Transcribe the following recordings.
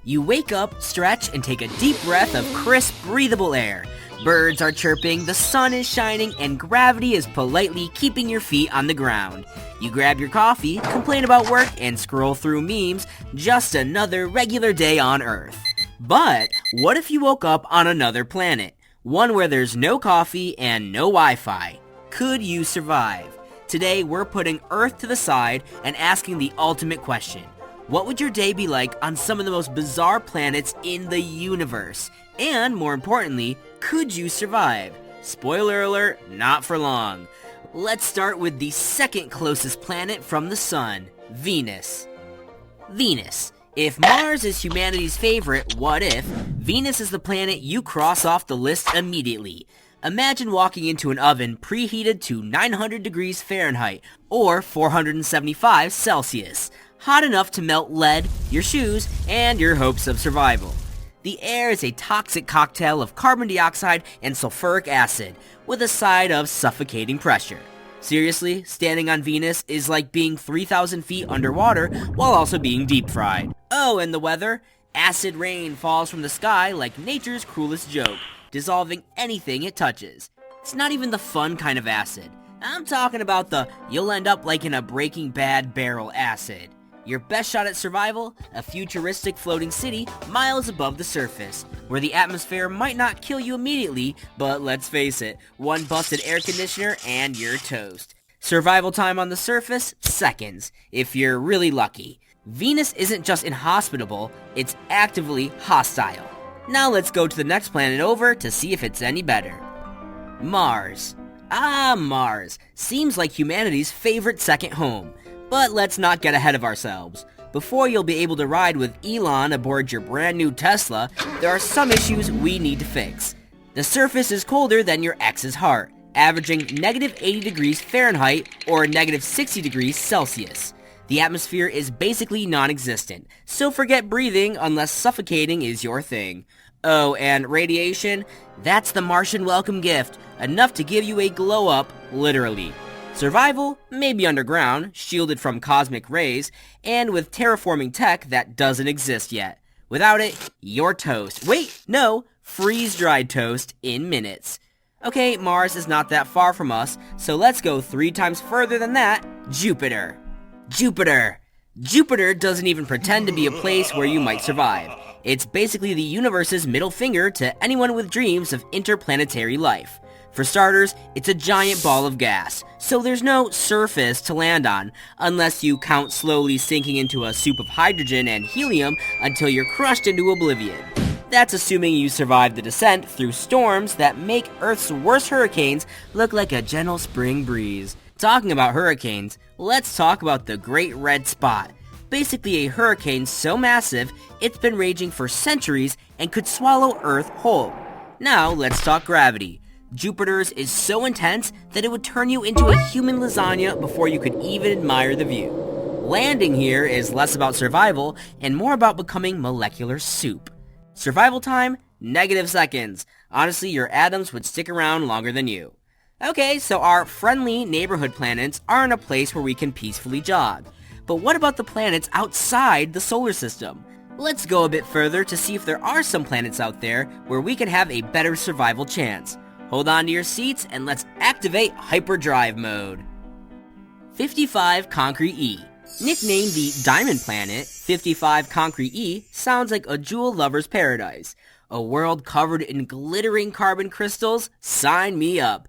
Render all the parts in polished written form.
You wake up, stretch, and take a deep breath of crisp, breathable air. Birds are chirping, the sun is shining, and gravity is politely keeping your feet on the ground. You grab your coffee, complain about work, and scroll through memes. Just another regular day on Earth. But what if you woke up on another planet? One where there's no coffee and no Wi-Fi. Could you survive? Today, we're putting Earth to the side and asking the ultimate question. What would your day be like on some of the most bizarre planets in the universe? And more importantly, could you survive? Spoiler alert, not for long. Let's start with the second closest planet from the sun, Venus. Venus. If Mars is humanity's favorite, what if Venus is the planet you cross off the list immediately? Imagine walking into an oven preheated to 900 degrees Fahrenheit or 475 Celsius. Hot enough to melt lead, your shoes, and your hopes of survival. The air is a toxic cocktail of carbon dioxide and sulfuric acid, with a side of suffocating pressure. Seriously, standing on Venus is like being 3,000 feet underwater while also being deep fried. Oh, and the weather? Acid rain falls from the sky like nature's cruelest joke, dissolving anything it touches. It's not even the fun kind of acid. I'm talking about the you'll end up like in a Breaking Bad barrel acid. Your best shot at survival? A futuristic floating city miles above the surface, where the atmosphere might not kill you immediately, but let's face it, one busted air conditioner and you're toast. Survival time on the surface? Seconds, if you're really lucky. Venus isn't just inhospitable, it's actively hostile. Now let's go to the next planet over to see if it's any better. Mars. Mars. Seems like humanity's favorite second home. But let's not get ahead of ourselves. Before you'll be able to ride with Elon aboard your brand new Tesla, there are some issues we need to fix. The surface is colder than your ex's heart, averaging negative 80 degrees Fahrenheit or negative 60 degrees Celsius. The atmosphere is basically non-existent, so forget breathing unless suffocating is your thing. Oh, and radiation? That's the Martian welcome gift, enough to give you a glow up, literally. Survival? Maybe underground, shielded from cosmic rays, and with terraforming tech that doesn't exist yet. Without it, you're toast. Wait, no, freeze-dried toast in minutes. Okay, Mars is not that far from us, so let's go 3 times further than that, Jupiter. Jupiter. Jupiter doesn't even pretend to be a place where you might survive. It's basically the universe's middle finger to anyone with dreams of interplanetary life. For starters, it's a giant ball of gas, so there's no surface to land on, unless you count slowly sinking into a soup of hydrogen and helium until you're crushed into oblivion. That's assuming you survive the descent through storms that make Earth's worst hurricanes look like a gentle spring breeze. Talking about hurricanes, let's talk about the Great Red Spot. Basically a hurricane so massive, it's been raging for centuries and could swallow Earth whole. Now let's talk gravity. Jupiter's is so intense that it would turn you into a human lasagna before you could even admire the view. Landing here is less about survival and more about becoming molecular soup. Survival time? Negative seconds. Honestly, your atoms would stick around longer than you. Okay, so our friendly neighborhood planets are in a place where we can peacefully jog. But what about the planets outside the solar system? Let's go a bit further to see if there are some planets out there where we can have a better survival chance. Hold on to your seats and let's activate hyperdrive mode. 55 Concrete E. Nicknamed the Diamond Planet, 55 Concrete E sounds like a jewel lover's paradise. A world covered in glittering carbon crystals? Sign me up.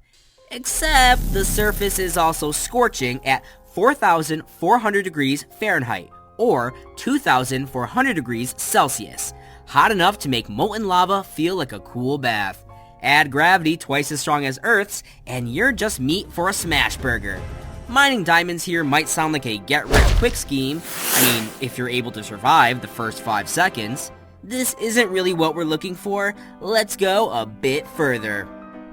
Except the surface is also scorching at 4,400 degrees Fahrenheit or 2,400 degrees Celsius. Hot enough to make molten lava feel like a cool bath. Add gravity twice as strong as Earth's, and you're just meat for a smash burger. Mining diamonds here might sound like a get-rich-quick scheme. I mean, if you're able to survive the first 5 seconds. This isn't really what we're looking for. Let's go a bit further.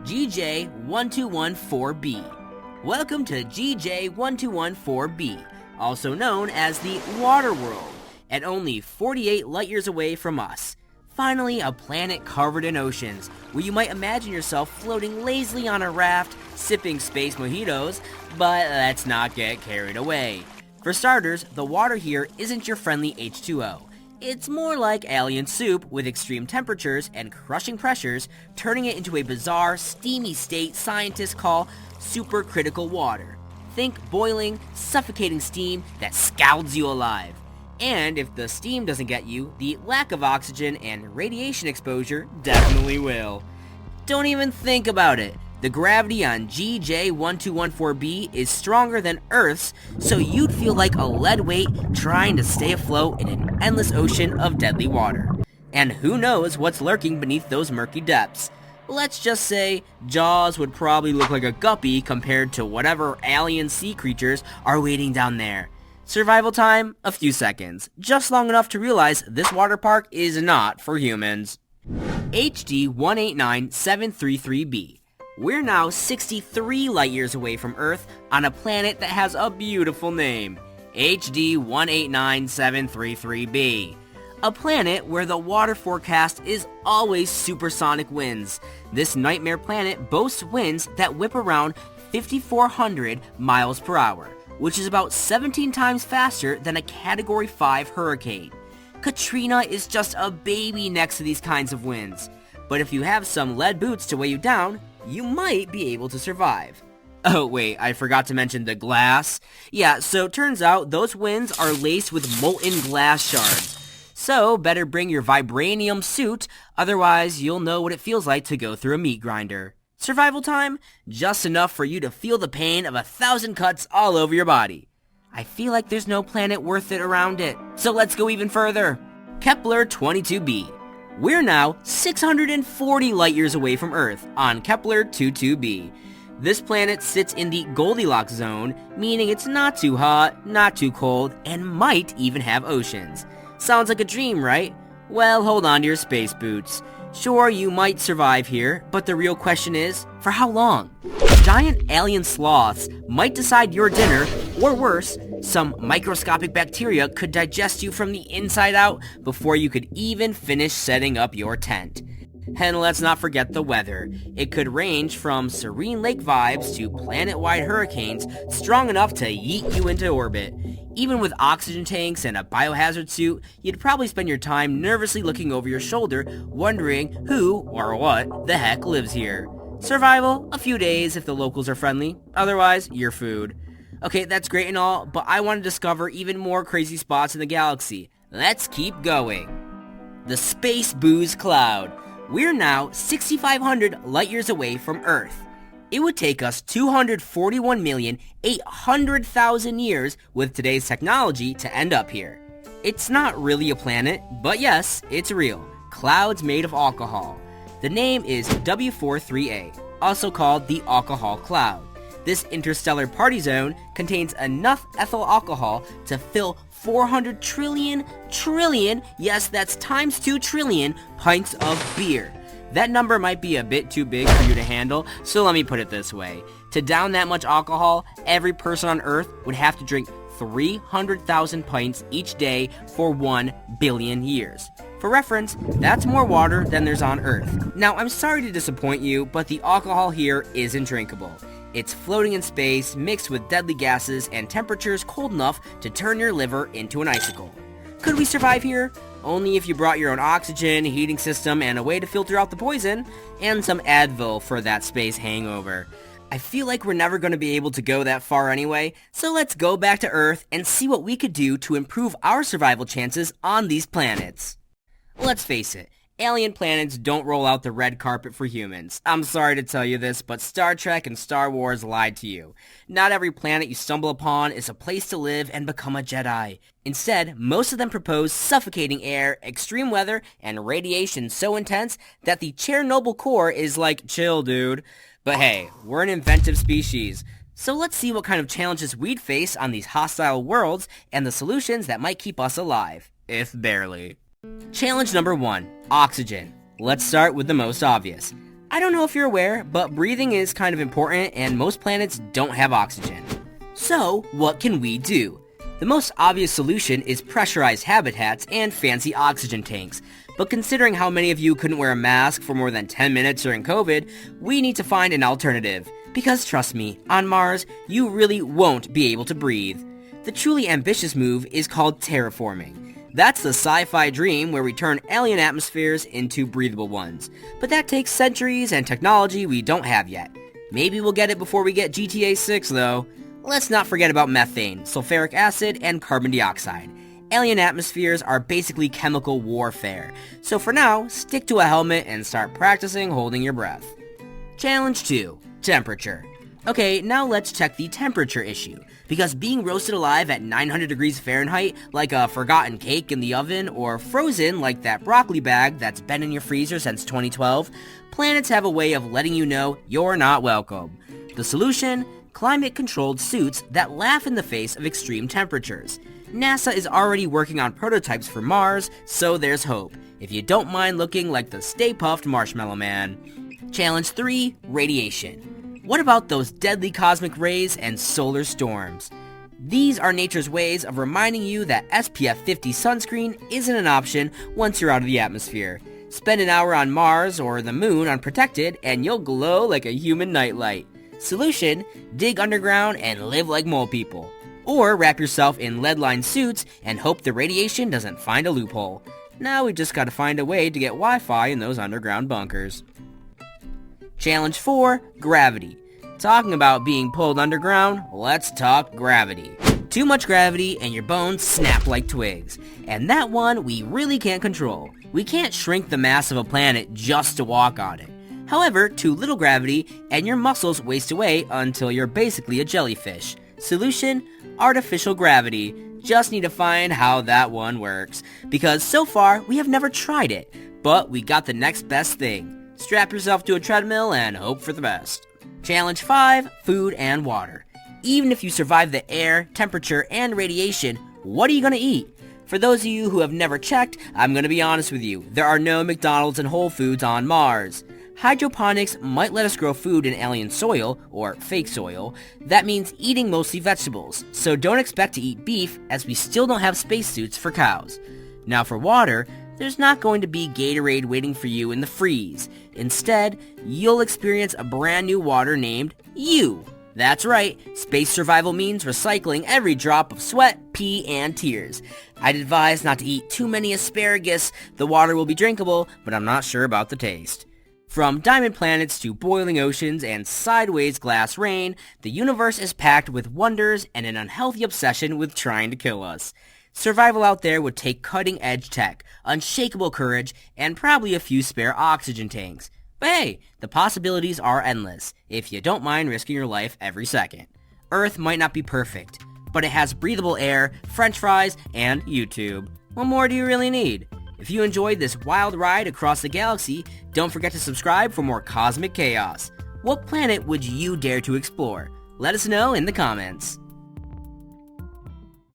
GJ1214b. Welcome to GJ1214b, also known as the Water World, at only 48 light years away from us. Finally, a planet covered in oceans, where you might imagine yourself floating lazily on a raft, sipping space mojitos, but let's not get carried away. For starters, the water here isn't your friendly H2O. It's more like alien soup with extreme temperatures and crushing pressures, turning it into a bizarre, steamy state scientists call supercritical water. Think boiling, suffocating steam that scalds you alive. And if the steam doesn't get you, the lack of oxygen and radiation exposure definitely will. Don't even think about it. The gravity on GJ1214b is stronger than Earth's, so you'd feel like a lead weight trying to stay afloat in an endless ocean of deadly water. And who knows what's lurking beneath those murky depths. Let's just say Jaws would probably look like a guppy compared to whatever alien sea creatures are waiting down there. Survival time, a few seconds, just long enough to realize this water park is not for humans. HD 189733b. We're now 63 light years away from Earth on a planet that has a beautiful name, HD 189733b. A planet where the water forecast is always supersonic winds. This nightmare planet boasts winds that whip around 5,400 miles per hour, which is about 17 times faster than a Category 5 hurricane. Katrina is just a baby next to these kinds of winds. But if you have some lead boots to weigh you down, you might be able to survive. Oh wait, I forgot to mention the glass. Yeah, so turns out those winds are laced with molten glass shards. So better bring your vibranium suit, otherwise you'll know what it feels like to go through a meat grinder. Survival time? Just enough for you to feel the pain of 1,000 cuts all over your body. I feel like there's no planet worth it around it, so let's go even further. Kepler 22b. We're now 640 light years away from Earth on Kepler 22b. This planet sits in the Goldilocks zone, meaning it's not too hot, not too cold, and might even have oceans. Sounds like a dream, right? Well, hold on to your space boots. Sure, you might survive here, but the real question is, for how long? Giant alien sloths might decide your dinner, or worse, some microscopic bacteria could digest you from the inside out before you could even finish setting up your tent. And let's not forget the weather. It could range from serene lake vibes to planet-wide hurricanes strong enough to yeet you into orbit. Even with oxygen tanks and a biohazard suit, you'd probably spend your time nervously looking over your shoulder, wondering who or what the heck lives here. Survival, a few days if the locals are friendly, otherwise, you're food. Okay, that's great and all, but I want to discover even more crazy spots in the galaxy. Let's keep going. The Space Booze Cloud. We're now 6,500 light years away from Earth. It would take us 241,800,000 years with today's technology to end up here. It's not really a planet, but yes, it's real. Clouds made of alcohol. The name is W43A, also called the alcohol cloud. This interstellar party zone contains enough ethyl alcohol to fill 400 trillion, yes, that's times 2 trillion pints of beer. That number might be a bit too big for you to handle, so let me put it this way. To down that much alcohol, every person on Earth would have to drink 300,000 pints each day for 1 billion years. For reference, that's more water than there's on Earth. Now, I'm sorry to disappoint you, but the alcohol here isn't drinkable. It's floating in space, mixed with deadly gases and temperatures cold enough to turn your liver into an icicle. Could we survive here? Only if you brought your own oxygen, heating system, and a way to filter out the poison, and some Advil for that space hangover. I feel like we're never going to be able to go that far anyway, so let's go back to Earth and see what we could do to improve our survival chances on these planets. Let's face it, alien planets don't roll out the red carpet for humans. I'm sorry to tell you this, but Star Trek and Star Wars lied to you. Not every planet you stumble upon is a place to live and become a Jedi. Instead, most of them propose suffocating air, extreme weather, and radiation so intense that the Chernobyl core is like, chill dude. But hey, we're an inventive species. So let's see what kind of challenges we'd face on these hostile worlds and the solutions that might keep us alive, if barely. Challenge number 1, oxygen. Let's start with the most obvious. I don't know if you're aware, but breathing is kind of important and most planets don't have oxygen. So, what can we do? The most obvious solution is pressurized habitats and fancy oxygen tanks. But considering how many of you couldn't wear a mask for more than 10 minutes during COVID, we need to find an alternative. Because trust me, on Mars, you really won't be able to breathe. The truly ambitious move is called terraforming. That's the sci-fi dream where we turn alien atmospheres into breathable ones. But that takes centuries and technology we don't have yet. Maybe we'll get it before we get GTA 6 though. Let's not forget about methane, sulfuric acid, and carbon dioxide. Alien atmospheres are basically chemical warfare. So for now, stick to a helmet and start practicing holding your breath. Challenge 2. Temperature. Okay, now let's check the temperature issue. Because being roasted alive at 900 degrees Fahrenheit like a forgotten cake in the oven, or frozen like that broccoli bag that's been in your freezer since 2012, planets have a way of letting you know you're not welcome. The solution? Climate-controlled suits that laugh in the face of extreme temperatures. NASA is already working on prototypes for Mars, so there's hope, if you don't mind looking like the Stay Puft Marshmallow Man. Challenge 3. Radiation. What about those deadly cosmic rays and solar storms? These are nature's ways of reminding you that SPF 50 sunscreen isn't an option once you're out of the atmosphere. Spend an hour on Mars or the moon unprotected and you'll glow like a human nightlight. Solution? Dig underground and live like mole people. Or wrap yourself in lead-lined suits and hope the radiation doesn't find a loophole. Now we just gotta find a way to get Wi-Fi in those underground bunkers. Challenge 4. Gravity. Talking about being pulled underground, let's talk gravity. Too much gravity and your bones snap like twigs. And that one we really can't control. We can't shrink the mass of a planet just to walk on it. However, too little gravity and your muscles waste away until you're basically a jellyfish. Solution? Artificial gravity. Just need to find how that one works. Because so far, we have never tried it. But we got the next best thing. Strap yourself to a treadmill and hope for the best. Challenge 5. Food and water. Even if you survive the air, temperature, and radiation, what are you going to eat? For those of you who have never checked, I'm going to be honest with you. There are no McDonald's and Whole Foods on Mars. Hydroponics might let us grow food in alien soil, or fake soil. That means eating mostly vegetables, so don't expect to eat beef as we still don't have spacesuits for cows. Now for water, there's not going to be Gatorade waiting for you in the freeze. Instead, you'll experience a brand new water named you. That's right, space survival means recycling every drop of sweat, pee, and tears. I'd advise not to eat too many asparagus. The water will be drinkable, but I'm not sure about the taste. From diamond planets to boiling oceans and sideways glass rain, the universe is packed with wonders and an unhealthy obsession with trying to kill us. Survival out there would take cutting-edge tech, unshakable courage, and probably a few spare oxygen tanks. But hey, the possibilities are endless, if you don't mind risking your life every second. Earth might not be perfect, but it has breathable air, french fries, and YouTube. What more do you really need? If you enjoyed this wild ride across the galaxy, don't forget to subscribe for more cosmic chaos. What planet would you dare to explore? Let us know in the comments.